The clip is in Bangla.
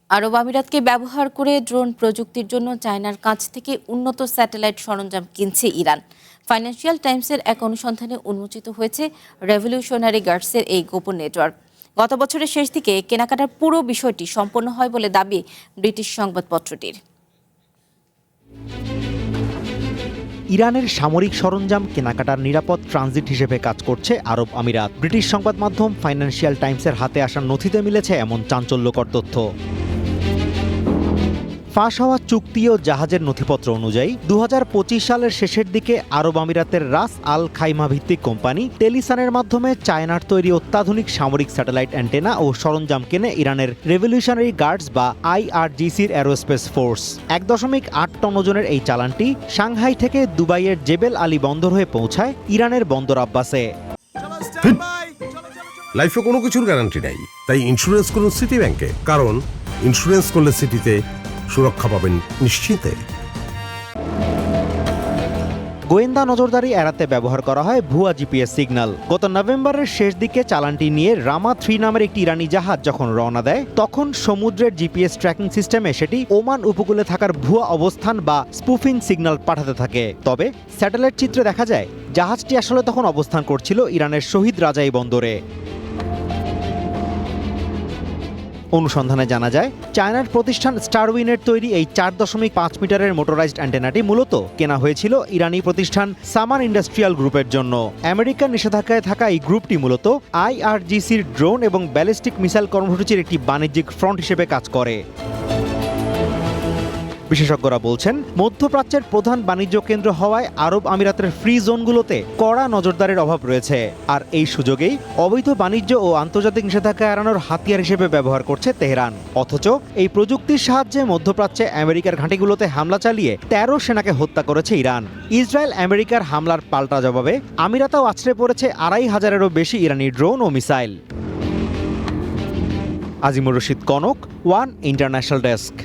আরব আমিরাতকে ব্যবহার করে ড্রোন প্রযুক্তির জন্য চায়নার কাছ থেকে উন্নত স্যাটেলাইট সরঞ্জাম কিনছে ইরান। ফাইন্যান্সিয়াল টাইমসের এক অনুসন্ধানে উন্মোচিত হয়েছে রেভলিউশনারি গার্ডসের এই গোপন নেটওয়ার্ক। গত বছরের শেষ দিকে কেনাকাটার পুরো বিষয়টি সম্পন্ন হয় বলে দাবি ব্রিটিশ সংবাদপত্রটির। ইরানের সামরিক সরঞ্জাম কেনাকাটার নিরাপদ ট্রানজিট হিসেবে কাজ করছে আরব আমিরাত। ব্রিটিশ সংবাদ মাধ্যম ফাইন্যান্সিয়াল টাইমসের হাতে আসা নথিতে মিলেছে এমন চাঞ্চল্যকর তথ্য। ফাঁস হওয়া চুক্তি ও জাহাজের নথিপত্র অনুযায়ী 2025 সালের শেষের দিকে আরব আমিরাতের রাস আল খাইমা ভিত্তিক কোম্পানি টেলিসানের মাধ্যমে চায়নার তৈরি অত্যাধুনিক সামরিক স্যাটেলাইট অ্যান্টেনা ও সরঞ্জাম কেনে ইরানের রেভলিউশনারি গার্ডস বা IRGCর অ্যারোস্পেস ফোর্স। 1.8 টন ওজনের এই চালানটি সাংহাই থেকে দুবাইয়ের জেবেল আলী বন্দর হয়ে পৌঁছায় ইরানের বন্দর আব্বাসে। লাইফে কোনো কিছুর গ্যারান্টি নাই, তাই ইন্স্যুরেন্স করুন সিটি ব্যাংকে, কারণ ইন্স্যুরেন্স করলে সিটিতে সুরক্ষা পাবেন নিশ্চিন্তে। গোয়েন্দা নজরদারি এড়াতে ব্যবহার করা হয় ভুয়া জিপিএস সিগন্যাল। গত নভেম্বরের শেষ দিকে চালানটি নিয়ে রামা 3 নামের একটি ইরানি জাহাজ যখন রওনা দেয়, তখন সমুদ্রের জিপিএস ট্র্যাকিং সিস্টেমে সেটি ওমান উপকূলে থাকার ভুয়া অবস্থান বা স্পুফিং সিগন্যাল পাঠাতে থাকে। তবে স্যাটেলাইট চিত্রে দেখা যায় জাহাজটি আসলে তখন অবস্থান করছিল ইরানের শহীদ রাজাই বন্দরে। অনুসন্ধানে জানা যায় চায়নার প্রতিষ্ঠান স্টারউইনের তৈরি এই 4.5 মিটারের মোটরাইজড অ্যান্টেনাটি মূলত কেনা হয়েছিল ইরানি প্রতিষ্ঠান সামান ইন্ডাস্ট্রিয়াল গ্রুপের জন্য। আমেরিকার নিষেধাজ্ঞায় থাকা এই গ্রুপটি মূলত IRGCর ড্রোন এবং ব্যালিস্টিক মিসাইল কর্মসূচির একটি বাণিজ্যিক ফ্রন্ট হিসেবে কাজ করে। বিশেষজ্ঞরা বলছেন, মধ্যপ্রাচ্যের প্রধান বাণিজ্য কেন্দ্র হওয়ায় আরব আমিরাতের ফ্রি জোনগুলোতে কড়া নজরদারির অভাব রয়েছে। আর এই সুযোগেই অবৈধ বাণিজ্য ও আন্তর্জাতিক নিষেধাজ্ঞা এড়ানোর হাতিয়ার হিসেবে ব্যবহার করছে তেহরান। অথচ এই প্রযুক্তির সাহায্যে মধ্যপ্রাচ্যে আমেরিকার ঘাঁটিগুলোতে হামলা চালিয়ে 13 সেনাকে হত্যা করেছে ইরান। ইসরায়েল আমেরিকার হামলার পাল্টা জবাবে আমিরাতেও আছড়ে পড়েছে 2500-এরও বেশি ইরানি ড্রোন ও missile. Azimur Rashid Konok, one international desk.